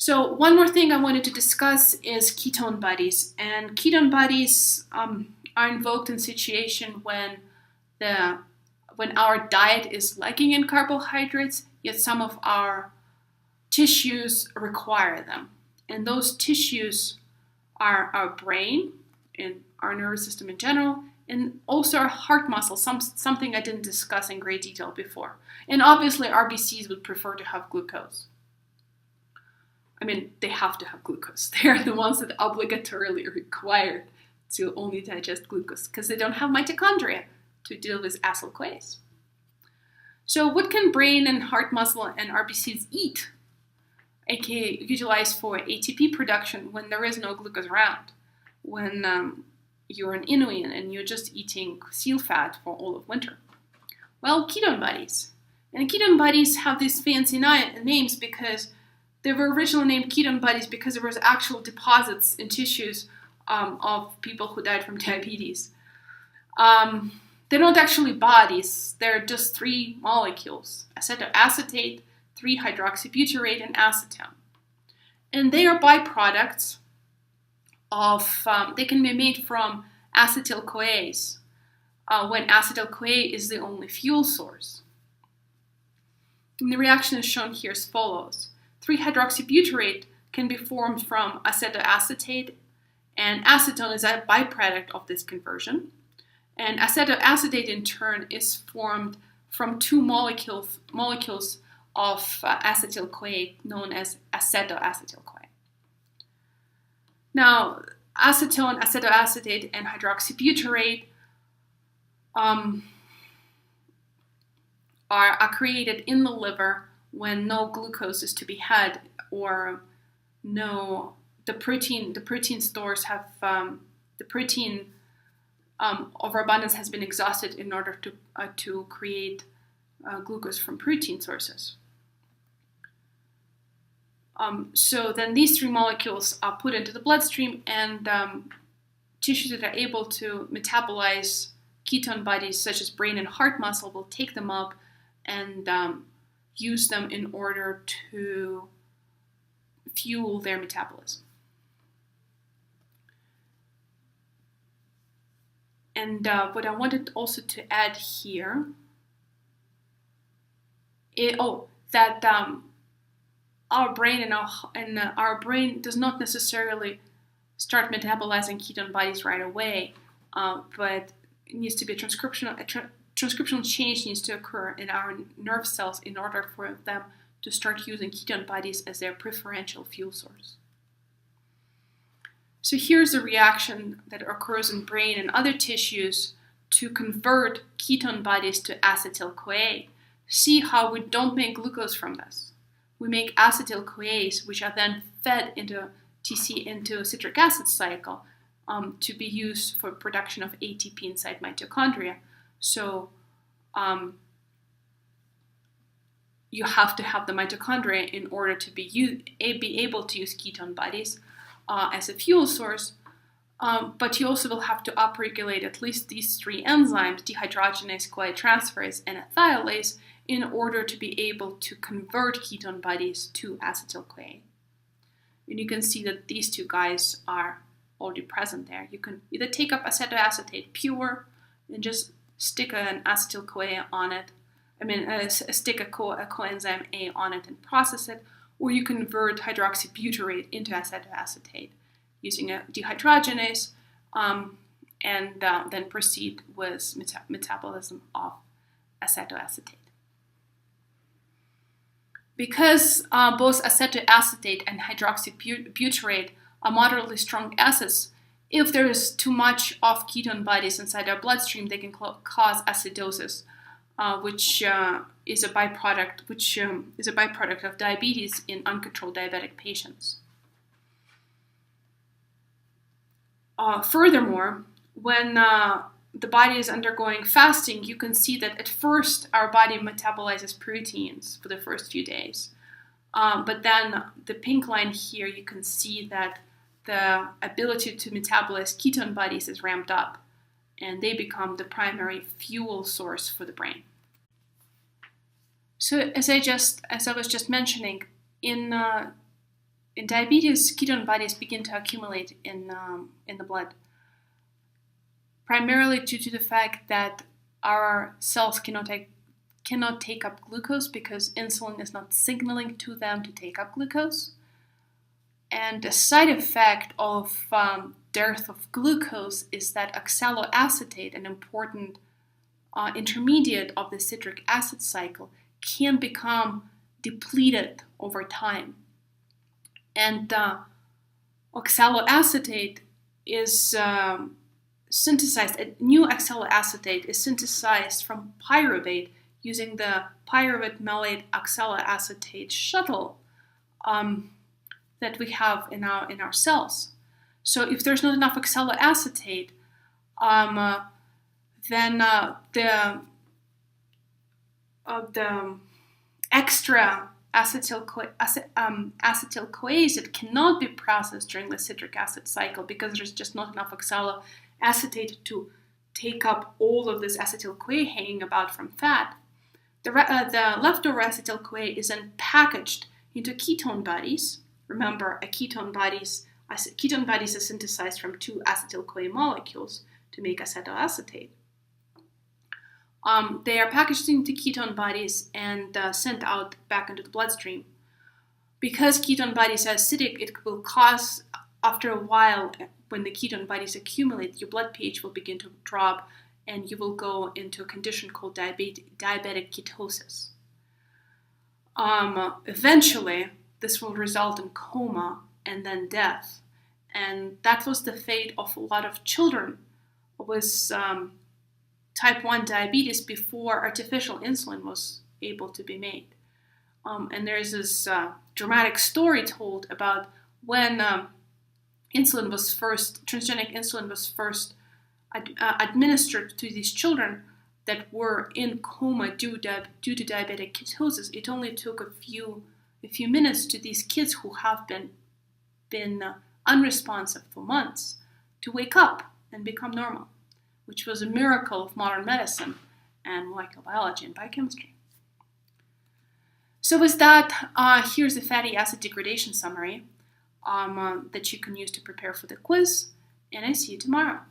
So one more thing I wanted to discuss is ketone bodies. And ketone bodies are invoked in situation when our diet is lacking in carbohydrates, yet some of our tissues require them. And those tissues are our brain and our nervous system in general, and also our heart muscle, something I didn't discuss in great detail before. And obviously RBCs would prefer to have glucose. I mean, they have to have glucose. They are the ones that are obligatorily required to only digest glucose because they don't have mitochondria to deal with acyl-CoAs. So what can brain and heart muscle and RBCs eat, aka utilize for ATP production when there is no glucose around? When you're an Inuit and you're just eating seal fat for all of winter? Well, ketone bodies. And ketone bodies have these fancy names because they were originally named ketone bodies because there was actual deposits in tissues of people who died from diabetes. They're not actually bodies, they're just three molecules: acetoacetate, 3-hydroxybutyrate, and acetone. And they are byproducts of, they can be made from acetyl-CoAs when acetyl-CoA is the only fuel source. And the reaction is shown here as follows. 3-hydroxybutyrate can be formed from acetoacetate, and acetone is a byproduct of this conversion. And acetoacetate in turn is formed from two molecules of acetyl-CoA known as acetoacetyl-CoA. Now, acetone, acetoacetate, and hydroxybutyrate are created in the liver when no glucose is to be had, or the protein stores have the protein overabundance has been exhausted in order to create glucose from protein sources. So then these three molecules are put into the bloodstream, and tissues that are able to metabolize ketone bodies, such as brain and heart muscle, will take them up and use them in order to fuel their metabolism. And what I wanted also to add here is that our brain our brain does not necessarily start metabolizing ketone bodies right away, but it needs to be a transcriptional change needs to occur in our nerve cells in order for them to start using ketone bodies as their preferential fuel source. So here's a reaction that occurs in brain and other tissues to convert ketone bodies to acetyl-CoA. See how we don't make glucose from this. We make acetyl-CoAs, which are then fed into a citric acid cycle to be used for production of ATP inside mitochondria. So you have to have the mitochondria in order to be able to use ketone bodies as a fuel source, but you also will have to upregulate at least these three enzymes, dehydrogenase, CoA transferase, and ethylase, in order to be able to convert ketone bodies to acetyl-CoA. And you can see that these two guys are already present there. You can either take up acetoacetate pure and just stick an acetyl-CoA on it, stick a coenzyme A on it and process it, or you convert hydroxybutyrate into acetoacetate using a dehydrogenase and then proceed with metabolism of acetoacetate. Because both acetoacetate and hydroxybutyrate are moderately strong acids, if there is too much of ketone bodies inside our bloodstream, they can cause acidosis, which is a byproduct of diabetes in uncontrolled diabetic patients. Furthermore, when the body is undergoing fasting, you can see that at first our body metabolizes proteins for the first few days. But then the pink line here, you can see that the ability to metabolize ketone bodies is ramped up, and they become the primary fuel source for the brain. So as I was just mentioning, in in diabetes, ketone bodies begin to accumulate in the blood, primarily due to the fact that our cells cannot take up glucose because insulin is not signaling to them to take up glucose. And a side effect of dearth of glucose is that oxaloacetate, an important intermediate of the citric acid cycle, can become depleted over time. And oxaloacetate is synthesized, a new oxaloacetate is synthesized from pyruvate using the pyruvate malate oxaloacetate shuttle that we have in our cells. So if there's not enough oxaloacetate, then the extra acetyl-CoA acid cannot be processed during the citric acid cycle because there's just not enough oxaloacetate to take up all of this acetyl-CoA hanging about from fat. The leftover acetyl-CoA is then packaged into ketone bodies. Remember, ketone bodies are synthesized from two acetyl-CoA molecules to make acetoacetate. They are packaged into ketone bodies and sent out back into the bloodstream. Because ketone bodies are acidic, it will cause, after a while, when the ketone bodies accumulate, your blood pH will begin to drop and you will go into a condition called diabetic ketosis. Eventually, this will result in coma and then death. And that was the fate of a lot of children with type 1 diabetes before artificial insulin was able to be made. And there's this dramatic story told about when transgenic insulin was first administered to these children that were in coma due to diabetic ketosis. It only took a few minutes to these kids who have been unresponsive for months to wake up and become normal, which was a miracle of modern medicine and molecular biology and biochemistry. So with that, here's the fatty acid degradation summary that you can use to prepare for the quiz, and I see you tomorrow.